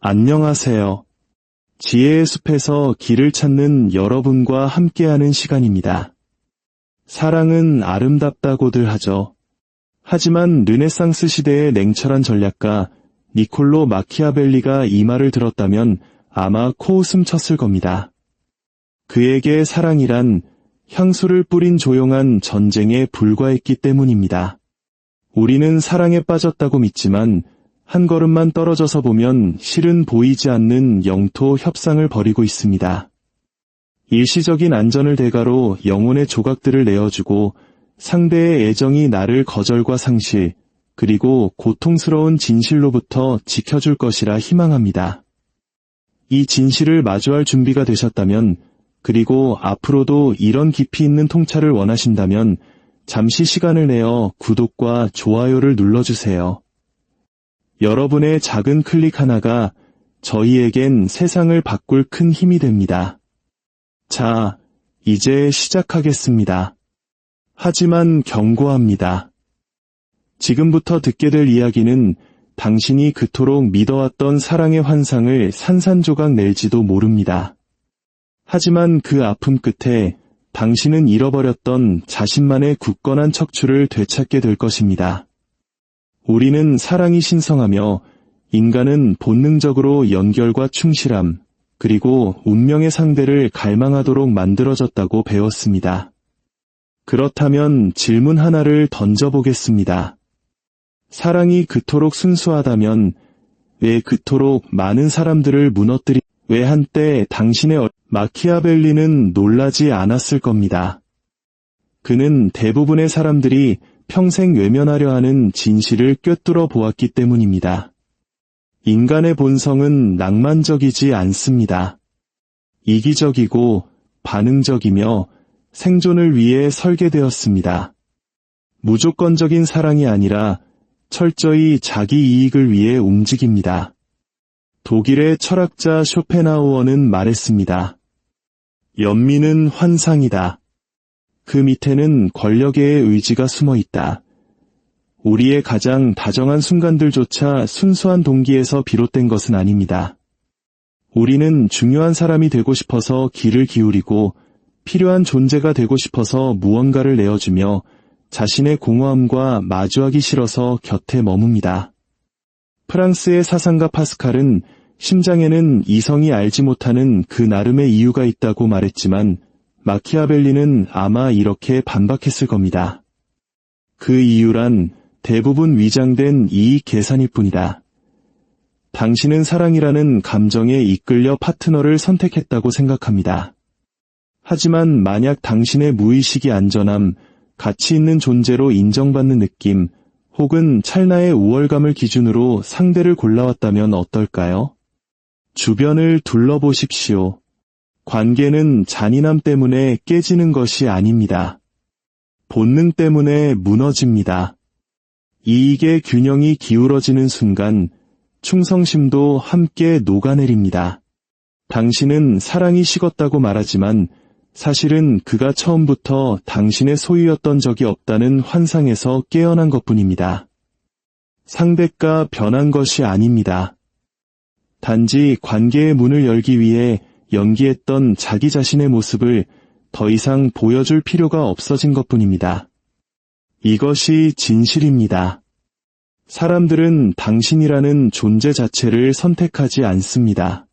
안녕하세요. 지혜의 숲에서 길을 찾는 여러분과 함께하는 시간입니다. 사랑은 아름답다고들 하죠. 하지만 르네상스 시대의 냉철한 전략가 니콜로 마키아벨리가 이 말을 들었다면 아마 코웃음 쳤을 겁니다. 그에게 사랑이란 향수를 뿌린 조용한 전쟁에 불과했기 때문입니다. 우리는 사랑에 빠졌다고 믿지만 한 걸음만 떨어져서 보면 실은 보이지 않는 영토 협상을 벌이고 있습니다. 일시적인 안전을 대가로 영혼의 조각들을 내어주고 상대의 애정이 나를 거절과 상실, 그리고 고통스러운 진실로부터 지켜줄 것이라 희망합니다. 이 진실을 마주할 준비가 되셨다면, 그리고 앞으로도 이런 깊이 있는 통찰을 원하신다면 잠시 시간을 내어 구독과 좋아요를 눌러주세요. 여러분의 작은 클릭 하나가 저희에겐 세상을 바꿀 큰 힘이 됩니다. 자, 이제 시작하겠습니다. 하지만 경고합니다. 지금부터 듣게 될 이야기는 당신이 그토록 믿어왔던 사랑의 환상을 산산조각 낼지도 모릅니다. 하지만 그 아픔 끝에 당신은 잃어버렸던 자신만의 굳건한 척추를 되찾게 될 것입니다. 우리는 사랑이 신성하며 인간은 본능적으로 연결과 충실함, 그리고 운명의 상대를 갈망하도록 만들어졌다고 배웠습니다. 그렇다면 질문 하나를 던져보겠습니다. 사랑이 그토록 순수하다면 왜 그토록 많은 사람들을 왜 한때 당신의 마키아벨리는 놀라지 않았을 겁니다. 그는 대부분의 사람들이 평생 외면하려 하는 진실을 꿰뚫어 보았기 때문입니다. 인간의 본성은 낭만적이지 않습니다. 이기적이고 반응적이며 생존을 위해 설계되었습니다. 무조건적인 사랑이 아니라 철저히 자기 이익을 위해 움직입니다. 독일의 철학자 쇼펜하우어는 말했습니다. 연민은 환상이다. 그 밑에는 권력의 의지가 숨어 있다. 우리의 가장 다정한 순간들조차 순수한 동기에서 비롯된 것은 아닙니다. 우리는 중요한 사람이 되고 싶어서 귀를 기울이고 필요한 존재가 되고 싶어서 무언가를 내어주며 자신의 공허함과 마주하기 싫어서 곁에 머뭅니다. 프랑스의 사상가 파스칼은 심장에는 이성이 알지 못하는 그 나름의 이유가 있다고 말했지만 마키아벨리는 아마 이렇게 반박했을 겁니다. 그 이유란 대부분 위장된 이익 계산일 뿐이다. 당신은 사랑이라는 감정에 이끌려 파트너를 선택했다고 생각합니다. 하지만 만약 당신의 무의식이 안전함, 가치 있는 존재로 인정받는 느낌, 혹은 찰나의 우월감을 기준으로 상대를 골라왔다면 어떨까요? 주변을 둘러보십시오. 관계는 잔인함 때문에 깨지는 것이 아닙니다. 본능 때문에 무너집니다. 이익의 균형이 기울어지는 순간 충성심도 함께 녹아내립니다. 당신은 사랑이 식었다고 말하지만 사실은 그가 처음부터 당신의 소유였던 적이 없다는 환상에서 깨어난 것뿐입니다. 상대가 변한 것이 아닙니다. 단지 관계의 문을 열기 위해 연기했던 자기 자신의 모습을 더 이상 보여줄 필요가 없어진 것뿐입니다. 이것이 진실입니다. 사람들은 당신이라는 존재 자체를 선택하지 않습니다.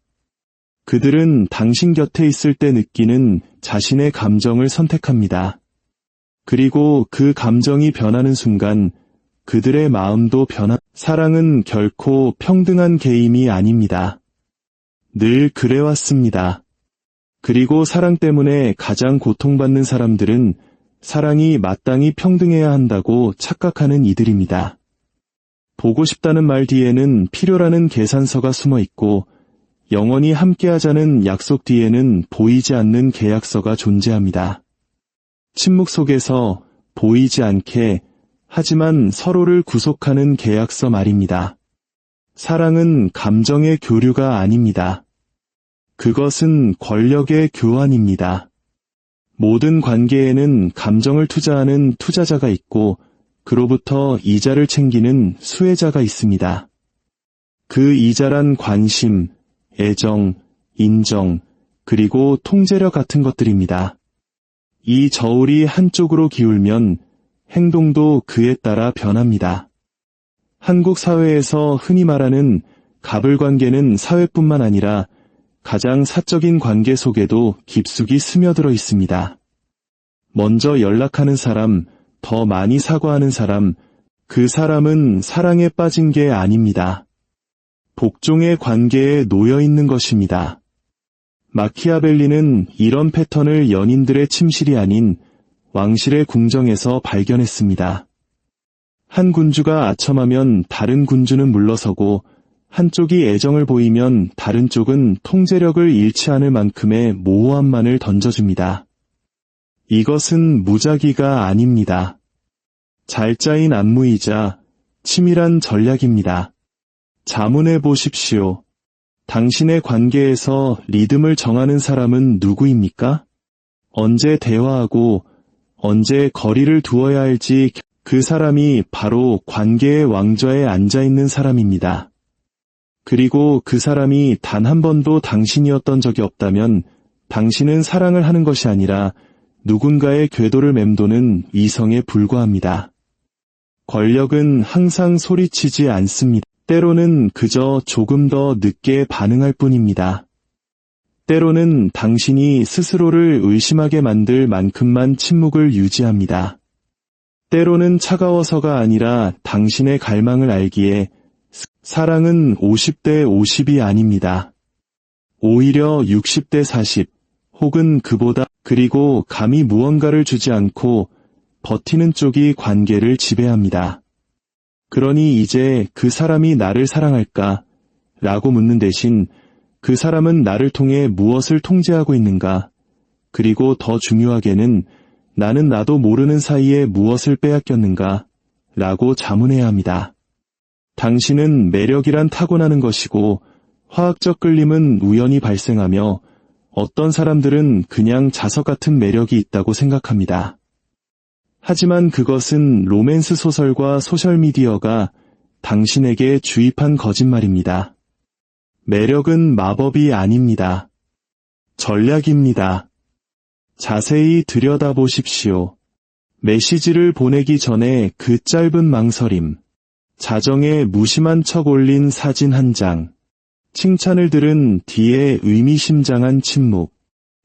그들은 당신 곁에 있을 때 느끼는 자신의 감정을 선택합니다. 그리고 그 감정이 변하는 순간 그들의 마음도 사랑은 결코 평등한 게임이 아닙니다. 늘 그래왔습니다. 그리고 사랑 때문에 가장 고통받는 사람들은 사랑이 마땅히 평등해야 한다고 착각하는 이들입니다. 보고 싶다는 말 뒤에는 필요라는 계산서가 숨어 있고 영원히 함께하자는 약속 뒤에는 보이지 않는 계약서가 존재합니다. 침묵 속에서 보이지 않게 하지만 서로를 구속하는 계약서 말입니다. 사랑은 감정의 교류가 아닙니다. 그것은 권력의 교환입니다. 모든 관계에는 감정을 투자하는 투자자가 있고 그로부터 이자를 챙기는 수혜자가 있습니다. 그 이자란 관심, 애정, 인정, 그리고 통제력 같은 것들입니다. 이 저울이 한쪽으로 기울면 행동도 그에 따라 변합니다. 한국 사회에서 흔히 말하는 갑을관계는 사회뿐만 아니라 가장 사적인 관계 속에도 깊숙이 스며들어 있습니다. 먼저 연락하는 사람, 더 많이 사과하는 사람, 그 사람은 사랑에 빠진 게 아닙니다. 복종의 관계에 놓여 있는 것입니다. 마키아벨리는 이런 패턴을 연인들의 침실이 아닌 왕실의 궁정에서 발견했습니다. 한 군주가 아첨하면 다른 군주는 물러서고 한쪽이 애정을 보이면 다른 쪽은 통제력을 잃지 않을 만큼의 모호함만을 던져줍니다. 이것은 무작위가 아닙니다. 잘 짜인 안무이자 치밀한 전략입니다. 자문해 보십시오. 당신의 관계에서 리듬을 정하는 사람은 누구입니까? 언제 대화하고 언제 거리를 두어야 할지 그 사람이 바로 관계의 왕좌에 앉아있는 사람입니다. 그리고 그 사람이 단 한 번도 당신이었던 적이 없다면 당신은 사랑을 하는 것이 아니라 누군가의 궤도를 맴도는 이성에 불과합니다. 권력은 항상 소리치지 않습니다. 때로는 그저 조금 더 늦게 반응할 뿐입니다. 때로는 당신이 스스로를 의심하게 만들 만큼만 침묵을 유지합니다. 때로는 차가워서가 아니라 당신의 갈망을 알기에 사랑은 50대 50이 아닙니다. 오히려 60대 40 혹은 그보다 그리고 감히 무언가를 주지 않고 버티는 쪽이 관계를 지배합니다. 그러니 이제 그 사람이 나를 사랑할까? 라고 묻는 대신 그 사람은 나를 통해 무엇을 통제하고 있는가? 그리고 더 중요하게는 나는 나도 모르는 사이에 무엇을 빼앗겼는가? 라고 자문해야 합니다. 당신은 매력이란 타고나는 것이고 화학적 끌림은 우연히 발생하며 어떤 사람들은 그냥 자석 같은 매력이 있다고 생각합니다. 하지만 그것은 로맨스 소설과 소셜미디어가 당신에게 주입한 거짓말입니다. 매력은 마법이 아닙니다. 전략입니다. 자세히 들여다보십시오. 메시지를 보내기 전에 그 짧은 망설임, 자정에 무심한 척 올린 사진 한 장, 칭찬을 들은 뒤에 의미심장한 침묵,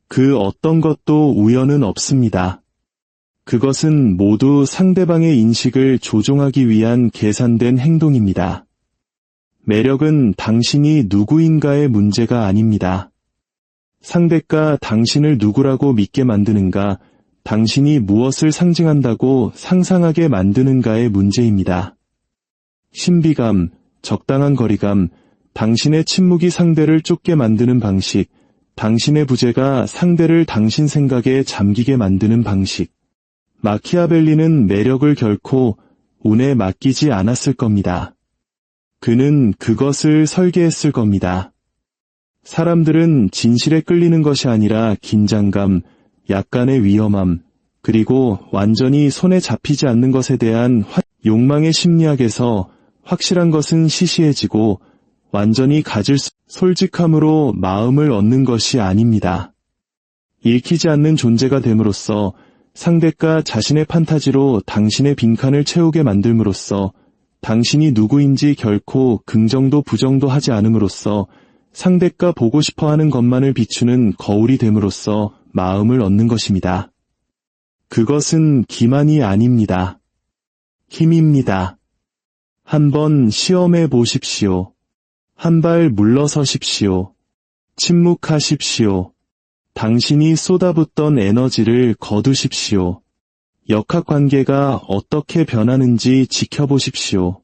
그 어떤 것도 우연은 없습니다. 그것은 모두 상대방의 인식을 조종하기 위한 계산된 행동입니다. 매력은 당신이 누구인가의 문제가 아닙니다. 상대가 당신을 누구라고 믿게 만드는가, 당신이 무엇을 상징한다고 상상하게 만드는가의 문제입니다. 신비감, 적당한 거리감, 당신의 침묵이 상대를 쫓게 만드는 방식, 당신의 부재가 상대를 당신 생각에 잠기게 만드는 방식. 마키아벨리는 매력을 결코 운에 맡기지 않았을 겁니다. 그는 그것을 설계했을 겁니다. 사람들은 진실에 끌리는 것이 아니라 긴장감, 약간의 위험함, 그리고 완전히 손에 잡히지 않는 것에 대한 욕망의 심리학에서 확실한 것은 시시해지고 완전히 가질 솔직함으로 마음을 얻는 것이 아닙니다. 읽히지 않는 존재가 됨으로써 상대가 자신의 판타지로 당신의 빈칸을 채우게 만들므로써 당신이 누구인지 결코 긍정도 부정도 하지 않음으로써 상대가 보고 싶어하는 것만을 비추는 거울이 됨으로써 마음을 얻는 것입니다. 그것은 기만이 아닙니다. 힘입니다. 한번 시험해 보십시오. 한 발 물러서십시오. 침묵하십시오. 당신이 쏟아붓던 에너지를 거두십시오. 역학관계가 어떻게 변하는지 지켜보십시오.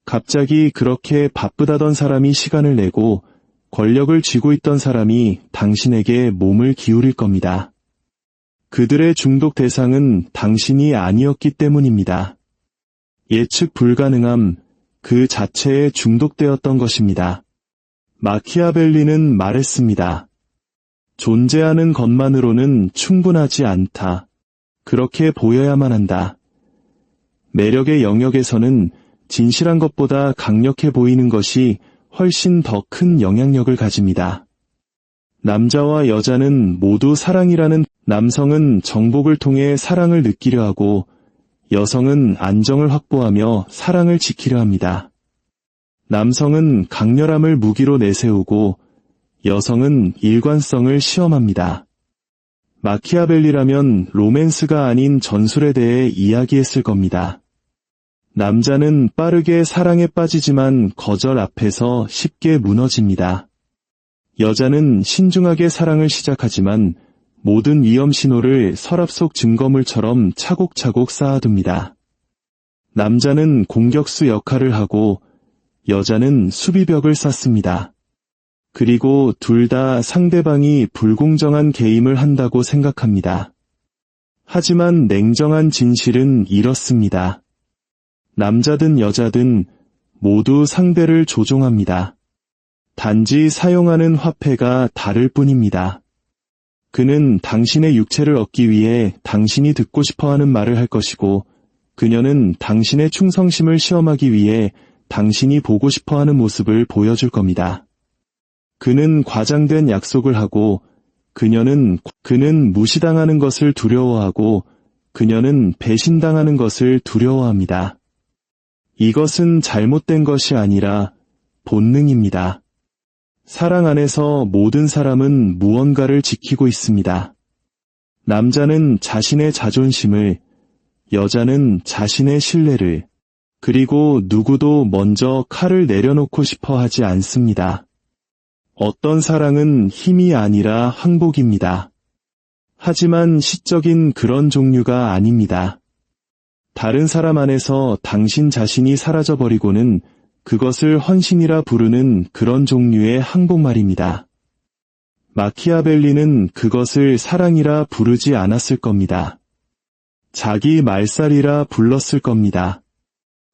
갑자기 그렇게 바쁘다던 사람이 시간을 내고 권력을 쥐고 있던 사람이 당신에게 몸을 기울일 겁니다. 그들의 중독 대상은 당신이 아니었기 때문입니다. 예측 불가능함, 그 자체에 중독되었던 것입니다. 마키아벨리는 말했습니다. 존재하는 것만으로는 충분하지 않다. 그렇게 보여야만 한다. 매력의 영역에서는 진실한 것보다 강력해 보이는 것이 훨씬 더 큰 영향력을 가집니다. 남자와 여자는 모두 사랑이라는 남성은 정복을 통해 사랑을 느끼려 하고 여성은 안정을 확보하며 사랑을 지키려 합니다. 남성은 강렬함을 무기로 내세우고 여성은 일관성을 시험합니다. 마키아벨리라면 로맨스가 아닌 전술에 대해 이야기했을 겁니다. 남자는 빠르게 사랑에 빠지지만 거절 앞에서 쉽게 무너집니다. 여자는 신중하게 사랑을 시작하지만 모든 위험 신호를 서랍 속 증거물처럼 차곡차곡 쌓아둡니다. 남자는 공격수 역할을 하고 여자는 수비벽을 쌓습니다. 그리고 둘 다 상대방이 불공정한 게임을 한다고 생각합니다. 하지만 냉정한 진실은 이렇습니다. 남자든 여자든 모두 상대를 조종합니다. 단지 사용하는 화폐가 다를 뿐입니다. 그는 당신의 육체를 얻기 위해 당신이 듣고 싶어하는 말을 할 것이고 그녀는 당신의 충성심을 시험하기 위해 당신이 보고 싶어하는 모습을 보여줄 겁니다. 그는 과장된 약속을 하고 그는 무시당하는 것을 두려워하고 그녀는 배신당하는 것을 두려워합니다. 이것은 잘못된 것이 아니라 본능입니다. 사랑 안에서 모든 사람은 무언가를 지키고 있습니다. 남자는 자신의 자존심을, 여자는 자신의 신뢰를, 그리고 누구도 먼저 칼을 내려놓고 싶어 하지 않습니다. 어떤 사랑은 힘이 아니라 항복입니다. 하지만 시적인 그런 종류가 아닙니다. 다른 사람 안에서 당신 자신이 사라져버리고는 그것을 헌신이라 부르는 그런 종류의 항복 말입니다. 마키아벨리는 그것을 사랑이라 부르지 않았을 겁니다. 자기 말살이라 불렀을 겁니다.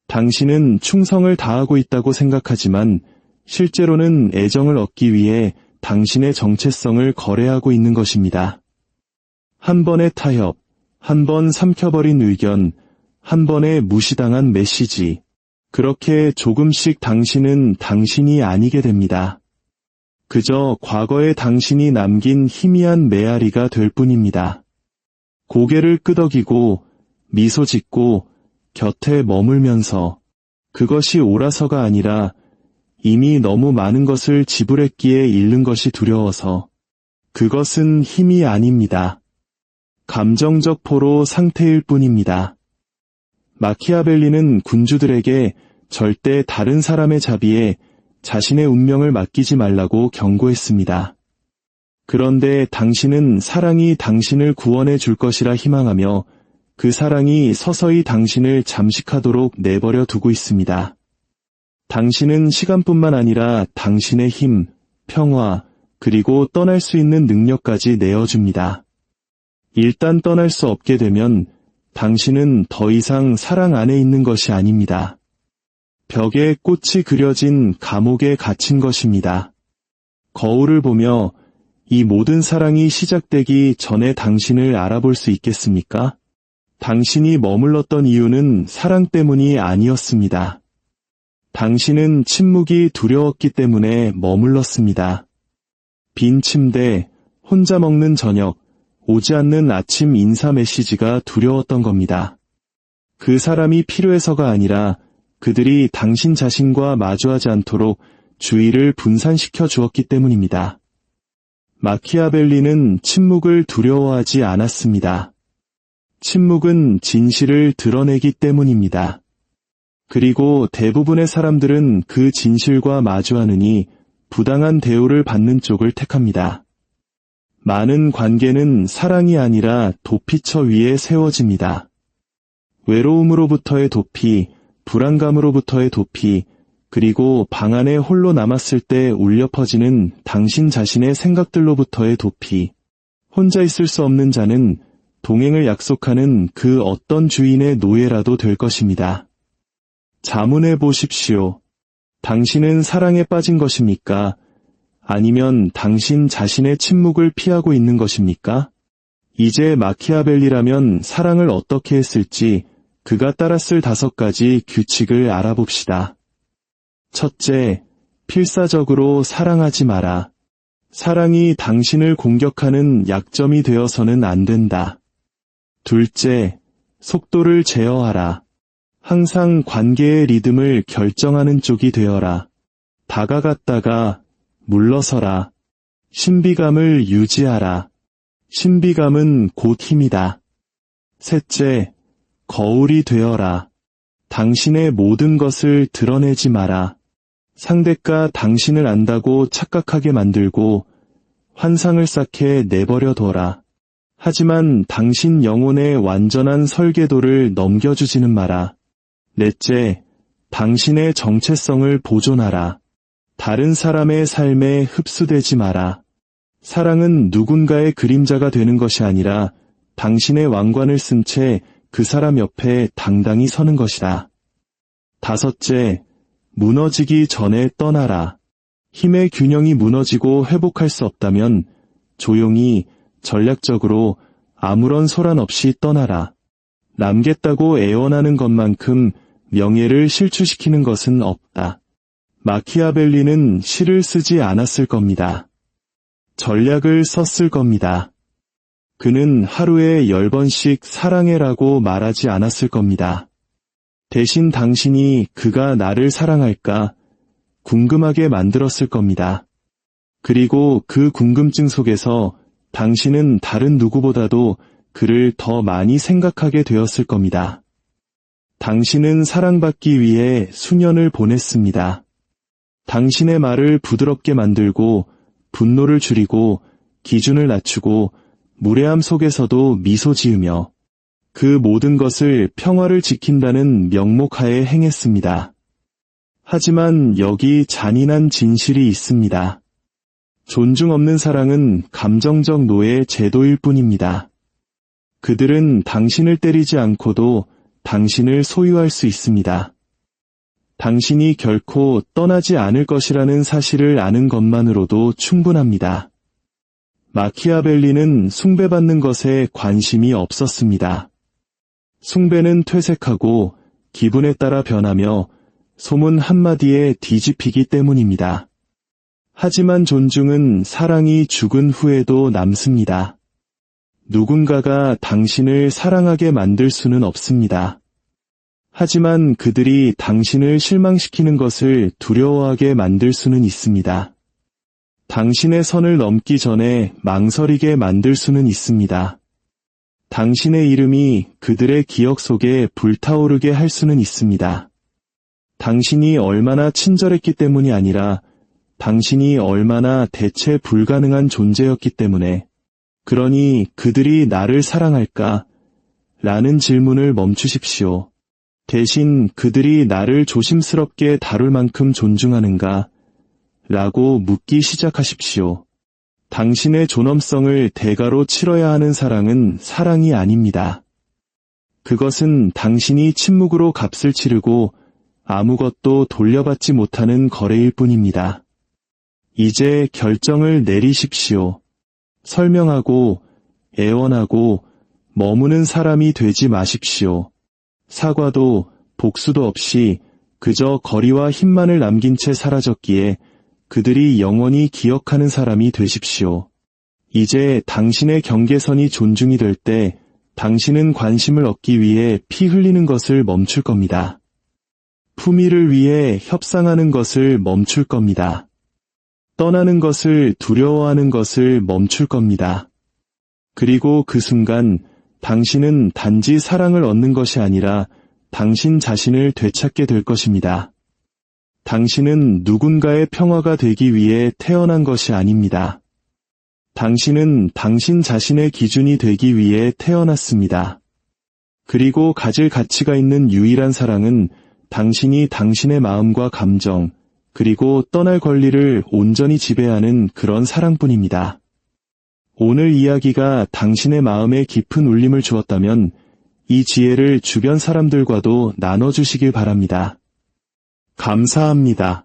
당신은 충성을 다하고 있다고 생각하지만 실제로는 애정을 얻기 위해 당신의 정체성을 거래하고 있는 것입니다. 한 번의 타협, 한 번 삼켜버린 의견, 한 번에 무시당한 메시지. 그렇게 조금씩 당신은 당신이 아니게 됩니다. 그저 과거의 당신이 남긴 희미한 메아리가 될 뿐입니다. 고개를 끄덕이고 미소 짓고 곁에 머물면서 그것이 옳아서가 아니라 이미 너무 많은 것을 지불했기에 잃는 것이 두려워서 그것은 힘이 아닙니다. 감정적 포로 상태일 뿐입니다. 마키아벨리는 군주들에게 절대 다른 사람의 자비에 자신의 운명을 맡기지 말라고 경고했습니다. 그런데 당신은 사랑이 당신을 구원해 줄 것이라 희망하며 그 사랑이 서서히 당신을 잠식하도록 내버려 두고 있습니다. 당신은 시간뿐만 아니라 당신의 힘, 평화, 그리고 떠날 수 있는 능력까지 내어줍니다. 일단 떠날 수 없게 되면 당신은 더 이상 사랑 안에 있는 것이 아닙니다. 벽에 꽃이 그려진 감옥에 갇힌 것입니다. 거울을 보며 이 모든 사랑이 시작되기 전에 당신을 알아볼 수 있겠습니까? 당신이 머물렀던 이유는 사랑 때문이 아니었습니다. 당신은 침묵이 두려웠기 때문에 머물렀습니다. 빈 침대, 혼자 먹는 저녁, 오지 않는 아침 인사 메시지가 두려웠던 겁니다. 그 사람이 필요해서가 아니라 그들이 당신 자신과 마주하지 않도록 주의를 분산시켜 주었기 때문입니다. 마키아벨리는 침묵을 두려워하지 않았습니다. 침묵은 진실을 드러내기 때문입니다. 그리고 대부분의 사람들은 그 진실과 마주하느니 부당한 대우를 받는 쪽을 택합니다. 많은 관계는 사랑이 아니라 도피처 위에 세워집니다. 외로움으로부터의 도피, 불안감으로부터의 도피, 그리고 방 안에 홀로 남았을 때 울려 퍼지는 당신 자신의 생각들로부터의 도피. 혼자 있을 수 없는 자는 동행을 약속하는 그 어떤 주인의 노예라도 될 것입니다. 자문해 보십시오. 당신은 사랑에 빠진 것입니까? 아니면 당신 자신의 침묵을 피하고 있는 것입니까? 이제 마키아벨리라면 사랑을 어떻게 했을지 그가 따랐을 5가지 규칙을 알아봅시다. 첫째, 필사적으로 사랑하지 마라. 사랑이 당신을 공격하는 약점이 되어서는 안 된다. 둘째, 속도를 제어하라. 항상 관계의 리듬을 결정하는 쪽이 되어라. 다가갔다가 물러서라. 신비감을 유지하라. 신비감은 곧 힘이다. 셋째, 거울이 되어라. 당신의 모든 것을 드러내지 마라. 상대가 당신을 안다고 착각하게 만들고 환상을 쌓게 내버려 둬라. 하지만 당신 영혼의 완전한 설계도를 넘겨주지는 마라. 넷째, 당신의 정체성을 보존하라. 다른 사람의 삶에 흡수되지 마라. 사랑은 누군가의 그림자가 되는 것이 아니라 당신의 왕관을 쓴 채 그 사람 옆에 당당히 서는 것이다. 다섯째, 무너지기 전에 떠나라. 힘의 균형이 무너지고 회복할 수 없다면 조용히 전략적으로 아무런 소란 없이 떠나라. 남겠다고 애원하는 것만큼 명예를 실추시키는 것은 없다. 마키아벨리는 시를 쓰지 않았을 겁니다. 전략을 썼을 겁니다. 그는 하루에 10번씩 사랑해라고 말하지 않았을 겁니다. 대신 당신이 그가 나를 사랑할까 궁금하게 만들었을 겁니다. 그리고 그 궁금증 속에서 당신은 다른 누구보다도 그를 더 많이 생각하게 되었을 겁니다. 당신은 사랑받기 위해 수년을 보냈습니다. 당신의 말을 부드럽게 만들고 분노를 줄이고 기준을 낮추고 무례함 속에서도 미소 지으며 그 모든 것을 평화를 지킨다는 명목하에 행했습니다. 하지만 여기 잔인한 진실이 있습니다. 존중 없는 사랑은 감정적 노예 제도일 뿐입니다. 그들은 당신을 때리지 않고도 당신을 소유할 수 있습니다. 당신이 결코 떠나지 않을 것이라는 사실을 아는 것만으로도 충분합니다. 마키아벨리는 숭배받는 것에 관심이 없었습니다. 숭배는 퇴색하고 기분에 따라 변하며 소문 한마디에 뒤집히기 때문입니다. 하지만 존중은 사랑이 죽은 후에도 남습니다. 누군가가 당신을 사랑하게 만들 수는 없습니다. 하지만 그들이 당신을 실망시키는 것을 두려워하게 만들 수는 있습니다. 당신의 선을 넘기 전에 망설이게 만들 수는 있습니다. 당신의 이름이 그들의 기억 속에 불타오르게 할 수는 있습니다. 당신이 얼마나 친절했기 때문이 아니라 당신이 얼마나 대체 불가능한 존재였기 때문에. 그러니 그들이 나를 사랑할까? 라는 질문을 멈추십시오. 대신 그들이 나를 조심스럽게 다룰 만큼 존중하는가? 라고 묻기 시작하십시오. 당신의 존엄성을 대가로 치러야 하는 사랑은 사랑이 아닙니다. 그것은 당신이 침묵으로 값을 치르고 아무것도 돌려받지 못하는 거래일 뿐입니다. 이제 결정을 내리십시오. 설명하고 애원하고 머무는 사람이 되지 마십시오. 사과도 복수도 없이 그저 거리와 힘만을 남긴 채 사라졌기에 그들이 영원히 기억하는 사람이 되십시오. 이제 당신의 경계선이 존중이 될 때 당신은 관심을 얻기 위해 피 흘리는 것을 멈출 겁니다. 품위를 위해 협상하는 것을 멈출 겁니다. 떠나는 것을 두려워하는 것을 멈출 겁니다. 그리고 그 순간 당신은 단지 사랑을 얻는 것이 아니라 당신 자신을 되찾게 될 것입니다. 당신은 누군가의 평화가 되기 위해 태어난 것이 아닙니다. 당신은 당신 자신의 기준이 되기 위해 태어났습니다. 그리고 가질 가치가 있는 유일한 사랑은 당신이 당신의 마음과 감정, 그리고 떠날 권리를 온전히 지배하는 그런 사랑뿐입니다. 오늘 이야기가 당신의 마음에 깊은 울림을 주었다면 이 지혜를 주변 사람들과도 나눠주시길 바랍니다. 감사합니다.